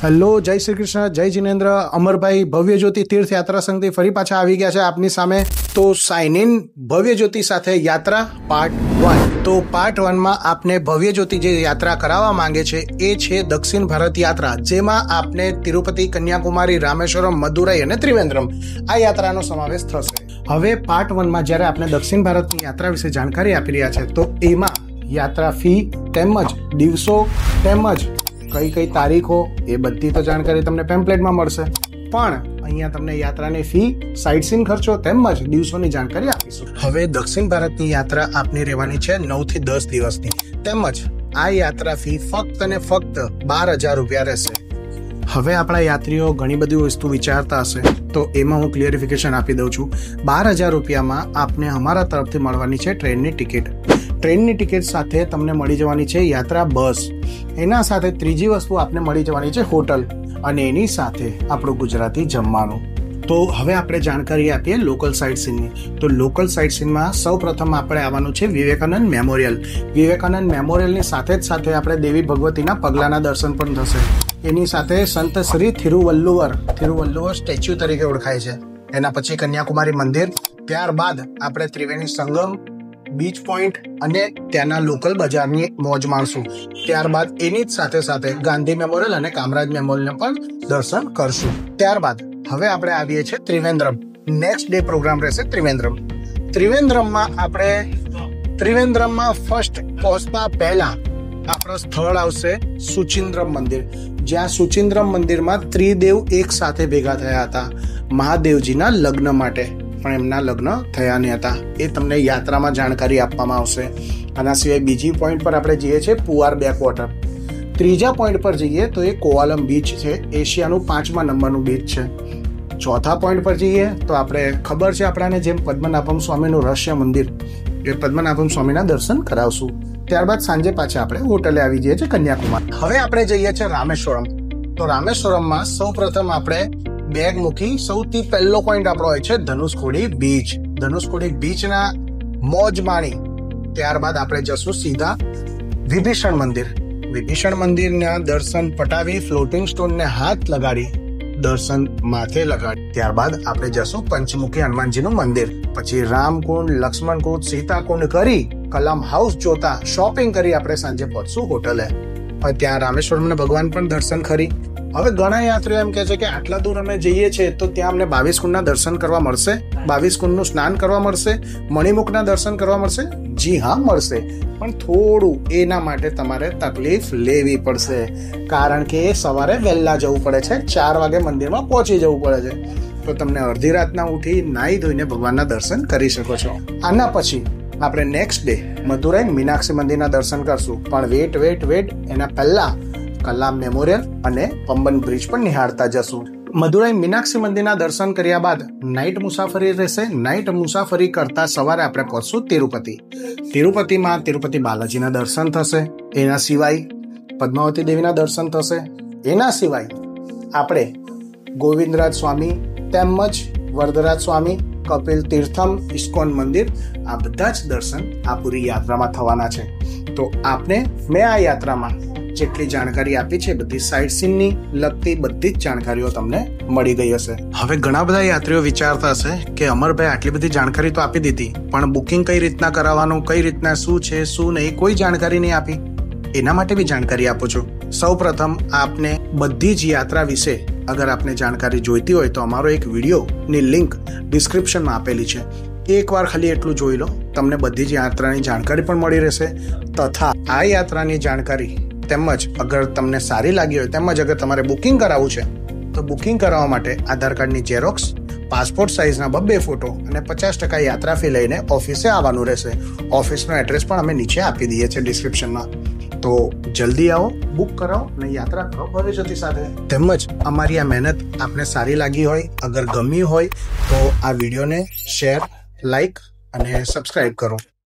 Hello, જય શ્રી કૃષ્ણ, જય જિનેન્દ્ર. અમરભાઈ ભવ્ય જ્યોતિ તીર્થ યાત્રા સંઘથી ફરી પાછા આવી ગયા છે આપની સામે. તો સાઇન ઇન ભવ્ય જ્યોતિ સાથે યાત્રા પાર્ટ 1. તો પાર્ટ 1 માં આપને ભવ્ય જ્યોતિ જે યાત્રા કરાવવા માંગે છે એ છે દક્ષિણ ભારત યાત્રા, જેમાં આપને તિરુપતિ, કન્યાકુમારી, રામેશ્વરમ, મદુરાઈ અને ત્રિવેન્દ્રમ આ યાત્રાનો સમાવેશ થશે. હવે પાર્ટ 1 માં જ્યારે આપણે દક્ષિણ ભારતની યાત્રા વિશે જાણકારી આપી રહ્યા છે તો એમાં યાત્રા ફી તેમજ દિવસો તેમજ કઈ કઈ તારીખો એ બધી તો જાણકારી તમને પેમ્પલેટમાં મળશે, પણ અહીંયા તમને યાત્રાની ફી, સાઇટ સીન ખર્ચો તેમજ દિવસોની જાણકારી આપીશું. હવે દક્ષિણ ભારતની યાત્રા આપની રહેવાની છે 9 થી 10 દિવસની, તેમજ આ યાત્રા ફી ફક્ત અને ફક્ત 12,000 રૂપિયા રહેશે. હવે આપણા યાત્રીઓ ઘણી બધી વસ્તુ વિચારતા હશે તો એમાં હું ક્લિયરિફિકેશન આપી દઉં છું. 12,000 રૂપિયામાં આપને અમારા તરફથી મળવાની છે ટ્રેનની ટિકિટ. ટ્રેનની ટિકિટ સાથે તમને મળી જવાની છે યાત્રા બસ. એના સાથે ત્રીજી વસ્તુ આપને મળી જવાની છે હોટલ, અને એની સાથે આપણું ગુજરાતી જમવાનું. તો હવે આપણે જાણકારી આપીએ લોકલ સાઇટ સીનની. તો લોકલ સાઇટ સીનમાં સૌ પ્રથમ આપણે આવવાનું છે વિવેકાનંદ મેમોરિયલ. વિવેકાનંદ મેમોરિયલની સાથે જ સાથે આપણે દેવી ભગવતીના પગલાના દર્શન પણ થશે. એની સાથે સંત શ્રી થિરુવલ્લુવર સ્ટેચ્યુ તરીકે ઓળખાય છે. એના પછી કન્યાકુમારી મંદિર, ત્યારબાદ આપણે ત્રિવેણી સંગમ, બીચ પોઈન્ટ અને ત્યાંના લોકલ બજારની મોજ માણશું. ત્યારબાદ એની જ સાથે સાથે ગાંધી મેમોરિયલ અને કામરાજ મેમોરિયલ પણ દર્શન કરશું. ત્યારબાદ હવે આપણે આવીએ છીએ ત્રિવેન્દ્રમ. નેક્સ્ટ ડે પ્રોગ્રામ રહેશે ત્રિવેન્દ્રમ. ત્રિવેન્દ્રમમાં ફર્સ્ટ પહોંચતા પહેલા આપણો સ્થળ આવશે સુચિન્દ્રમ મંદિર, જ્યાં સુચિન્દ્રમ મંદિરમાં ત્રિદેવ એક સાથે ભેગા થયા હતા મહાદેવજીના લગ્ન માટે, પણ એમના લગ્ન થયા નહીં હતા. એ તમને યાત્રામાં જાણકારી આપવામાં આવશે. આના સિવાય બીજી પોઈન્ટ પર આપણે જઈએ છીએ પુઆર બેકવોટર. ત્રીજા પોઈન્ટ પર જઈએ તો એ કોવાલમ બીચ છે, એશિયાનું 5મા નંબરનું બીચ છે. ચોથા પોઈન્ટ પર જઈએ તો આપણે ખબર છે આપણાને જેમ પદ્મનાભમ સ્વામીનું રહસ્ય મંદિર, એ પદ્મનાભમ સ્વામીના દર્શન કરાવશું. ત્યારબાદ સાંજે પાછા આપણે હોટલે આવી જઈએ છીએ કન્યાકુમારી. હવે આપણે જઈએ છીએ રામેશ્વરમ. તો રામેશ્વરમમાં સૌ પ્રથમ આપણે બેગ મૂકી સૌથી પહેલો પોઈન્ટ આપણો હોય છે ધનુષકોડી બીચ. ધનુષકોડી બીચના મોજ માણી ત્યારબાદ આપણે જશું સીધા વિભીષણ મંદિર. વિભીષણ મંદિરના દર્શન પટાવી ફ્લોટિંગ સ્ટોનને હાથ લગાડી દર્શન માથે લગાડી ત્યારબાદ આપણે જશું પંચમુખી હનુમાનજીનું મંદિર. પછી રામકુંડ, લક્ષ્મણકુંડ, સીતાકુંડ કરી કલામ હાઉસ જોતા શોપિંગ કરી આપણે સાંજે પહોંચશું હોટલે. ત્યાં રામેશ્વરમ ભગવાન પણ દર્શન કરી. હવે ઘણા યાત્રીઓ એમ કહે છે કે આટલા દૂર અમે જઈએ છીએ તો ત્યાં અમને 22 કુંડના દર્શન કરવા મળશે, 22 કુંડનું સ્નાન કરવા મળશે, મણિમુખના દર્શન કરવા મળશે? જી હા, મળશે, પણ થોડું એના માટે તમારે તકલીફ લેવી પડશે, કારણ કે સવારે વહેલા જવું પડે છે, 4 વાગે મંદિરમાં પહોંચી જવું પડે છે. તો તમને અડધી રાતના ઉઠી નાહી ધોઈને ભગવાનના દર્શન કરી શકો છો. આના પછી આપણે નેક્સ્ટ ડે મદુરાઈ મીનાક્ષી મંદિરના દર્શન કરશું, પણ વેટ એના પહેલા કલામ મેમોરિયલ અને પંબન બ્રિજ પણ નિહાળતા જશું. મદુરાઈ મીનાક્ષી મંદિરના દર્શન કર્યા બાદ નાઇટ મુસાફરી રહેશે. નાઇટ મુસાફરી કરતા સવારે આપણે પહોંચશું તિરુપતિ. તિરુપતિમાં તિરુપતિ બાલાજીના દર્શન થશે. એના સિવાય પદ્માવતી દેવીના દર્શન થશે. એના સિવાય આપણે ગોવિંદરાજ સ્વામી તેમજ વરદરાજ સ્વામી, કપિલ તીર્થમ, ઇસ્કોન મંદિર, આ બધા જ દર્શન આ પૂરી યાત્રામાં થવાના છે. તો મેં આ યાત્રામાં જેટલી જાણકારી આપી છે બધી સાઇટ સીનની લગતી બધી જ જાણકારીઓ તમને મળી ગઈ હશે. હવે ઘણા બધા યાત્રીઓ વિચારતા હશે કે અમરભાઈ આટલી બધી જાણકારી તો આપી દીધી, પણ બુકિંગ કઈ રીતના કરાવવાનું, કઈ રીતના શું છે શું નહીં, કોઈ જાણકારી નહીં આપી. એના માટે બી જાણકારી આપું છું. સૌ પ્રથમ આપને બધી જ યાત્રા વિશે અગર આપને જાણકારી જોઈતી હોય તો અમારો એક વિડીયોની લિંક ડિસ્ક્રિપ્શનમાં આપેલી છે. એકવાર ખાલી એટલું જોઈ લો, તમને બધી જ યાત્રાની જાણકારી પણ મળી રહેશે. તથા આ યાત્રાની જાણકારી તેમજ અગર તમને સારી લાગી હોય તેમજ અગર તમારે બુકિંગ કરાવવું છે તો બુકિંગ કરાવવા માટે આધાર કાર્ડની ઝેરોક્સ, પાસપોર્ટ સાઇઝના 2 ફોટો અને 50% યાત્રા ફી લઈને ઓફિસે આવવાનું રહેશે. ઓફિસનો એડ્રેસ પણ અમે નીચે આપી દઈએ છીએ ડિસ્ક્રિપ્શનમાં. તો જલ્દી આવો, બુક કરાવો અને યાત્રા કરો ભવ્ય જ્યોતિ સાથે. તેમજ અમારી આ મહેનત આપને સારી લાગી હોય, અગર ગમી હોય તો આ વિડીયોને શેર, લાઈક અને સબસ્ક્રાઇબ કરો.